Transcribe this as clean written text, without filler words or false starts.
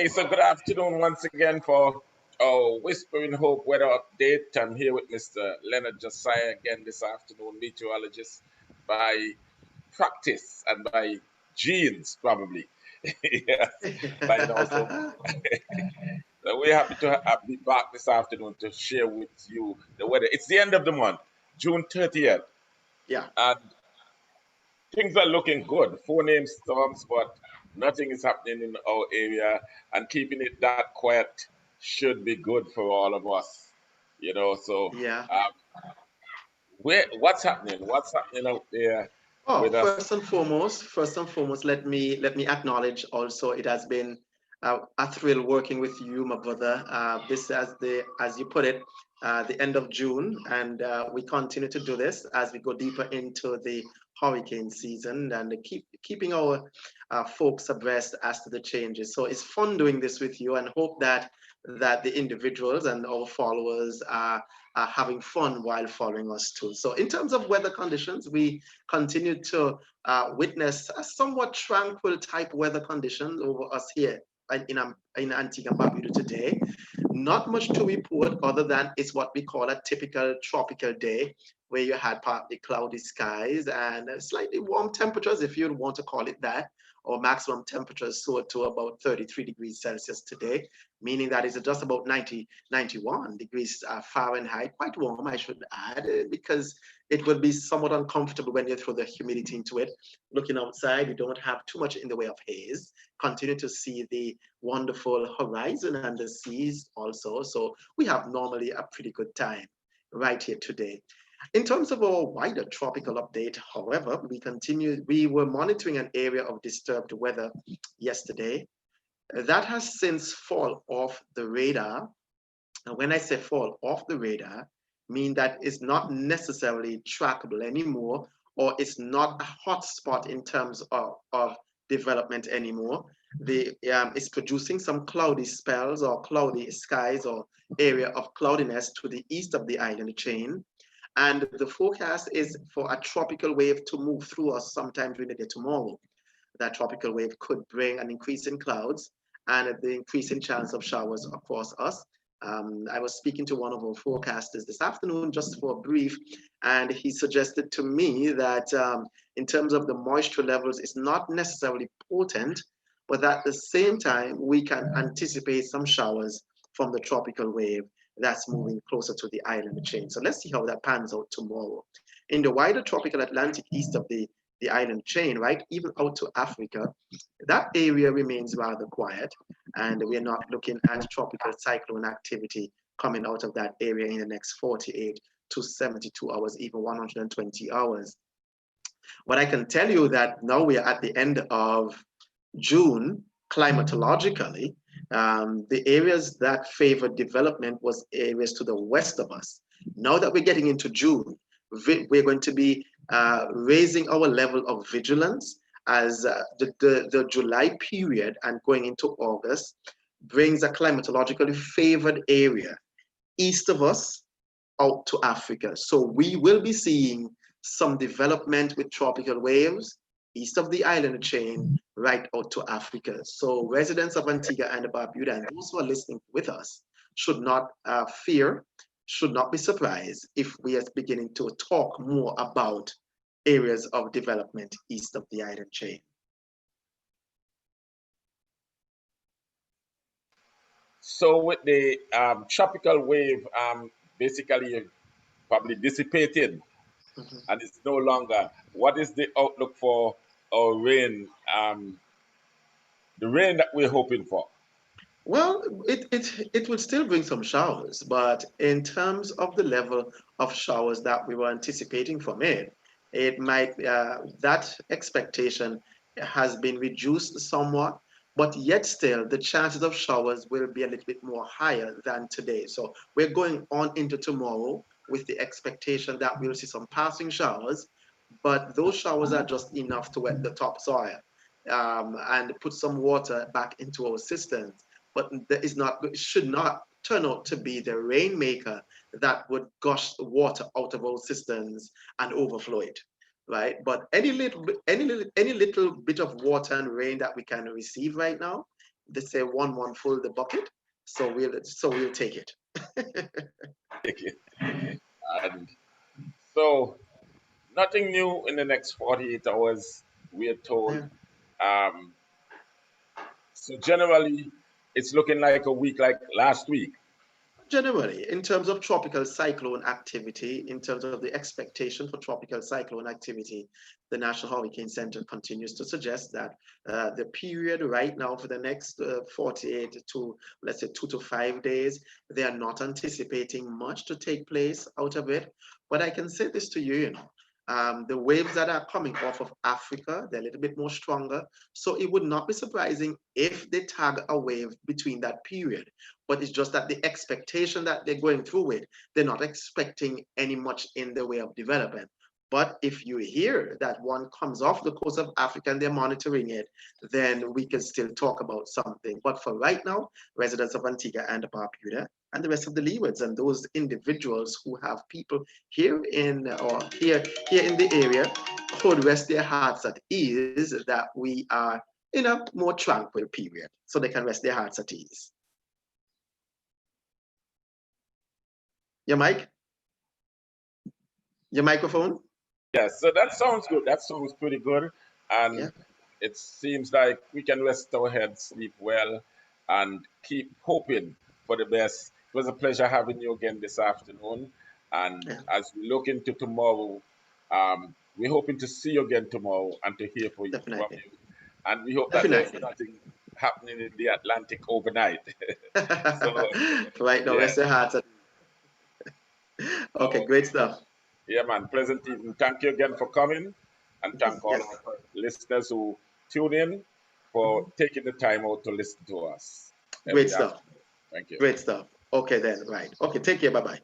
Hey, so good afternoon once again for our Whispering Hope weather update. I'm here with Mr. Leonard Josiah again this afternoon, meteorologist by practice and by genes, probably. Yes, but so we're happy to be back this afternoon to share with you the weather. It's the end of the month, June 30th, Yeah. and things are looking good. Four name storms, but nothing is happening in our area, and keeping it that quiet should be good for all of us. So Yeah. um, what's happening? What's happening out there Oh, with us? first and foremost, let me acknowledge also it has been a thrill working with you, my brother. This as you put it, the end of June, and we continue to do this as we go deeper into the hurricane season and keeping our folks abreast as to the changes. So it's fun doing this with you, and hope that the individuals and our followers are having fun while following us too. So in terms of weather conditions, we continue to witness a somewhat tranquil type weather conditions over us here in Antigua and Barbuda today. Not much to report other than it's what we call a typical tropical day where you had partly cloudy skies and slightly warm temperatures, if you'd want to call it that. Our maximum temperatures soared to about 33 degrees Celsius today, meaning that it's just about 91 degrees Fahrenheit, quite warm, I should add, because it would be somewhat uncomfortable when you throw the humidity into it. Looking outside, you don't have too much in the way of haze. Continue to see the wonderful horizon and the seas also. So we have normally a pretty good time right here today. In terms of our wider tropical update, however, we were monitoring an area of disturbed weather yesterday. That has since fallen off the radar. And when I say fall off the radar, mean that it's not necessarily trackable anymore, or it's not a hot spot in terms of development anymore. It's producing some cloudy spells or cloudy skies or area of cloudiness to the east of the island chain. And the forecast is for a tropical wave to move through us sometime during the day tomorrow. That tropical wave could bring an increase in clouds and the increasing chance of showers across us. I was speaking to one of our forecasters this afternoon just for a brief, and he suggested to me that in terms of the moisture levels, it's not necessarily potent, but at the same time, we can anticipate some showers from the tropical wave that's moving closer to the island chain. So let's see how that pans out tomorrow. In the wider tropical Atlantic east of the island chain, right, even out to Africa, that area remains rather quiet, and we're not looking at tropical cyclone activity coming out of that area in the next 48 to 72 hours, even 120 hours. But I can tell you that now we are at the end of June, climatologically, the areas that favored development was areas to the west of us. Now that we're getting into June, we're going to be raising our level of vigilance as the July period and going into August brings a climatologically favored area east of us out to Africa. So we will be seeing some development with tropical waves east of the island chain right out to Africa. So residents of Antigua and Barbuda and those who are listening with us should not fear, should not be surprised if we are beginning to talk more about areas of development east of the island chain. So with the tropical wave, basically probably dissipated, Mhm. and it's no longer. What is the outlook for our rain? The rain that we're hoping for. Well, it will still bring some showers, but in terms of the level of showers that we were anticipating from it, it might that expectation has been reduced somewhat, but yet still the chances of showers will be a little bit more higher than today. So we're going on into tomorrow with the expectation that we'll see some passing showers, but those showers are just enough to wet the topsoil and put some water back into our systems, but that is not, it should not turn out to be the rainmaker that would gush water out of our systems and overflow it, right? But any little bit of water and rain that we can receive right now they say one full the bucket, so we'll take it. And so nothing new in the next 48 hours, we are told. Yeah. Um, so generally, it's looking like a week like last week. Generally, in terms of tropical cyclone activity, in terms of the expectation for tropical cyclone activity, the National Hurricane Center continues to suggest that the period right now for the next 48 to, let's say, 2 to 5 days, they are not anticipating much to take place out of it. But I can say this to you, the waves that are coming off of Africa, they're a little bit more stronger. So it would not be surprising if they tag a wave between that period. But it's just that the expectation that they're going through with, they're not expecting any much in the way of development. But if you hear that one comes off the coast of Africa and they're monitoring it, then we can still talk about something. But for right now, residents of Antigua and Barbuda and the rest of the leewards and those individuals who have people here in in the area could rest their hearts at ease that we are in a more tranquil period, so they can rest their hearts at ease. Your mic? Your microphone? Yes, so that sounds good. That sounds pretty good. And Yeah. it seems like we can rest our heads, sleep well, and keep hoping for the best. It was a pleasure having you again this afternoon. And Yeah. as we look into tomorrow, we're hoping to see you again tomorrow and to hear from Definitely. you. And we hope that there's Definitely. nothing happening in the Atlantic overnight. So, Right now, yeah. rest their hearts at okay, So, great stuff. yeah, man. Pleasant evening. Thank you again for coming, and thank all Yes. our listeners who tune in for taking the time out to listen to us Great every stuff. afternoon. Thank you. Great stuff. Okay, then, right. Okay, take care. Bye bye.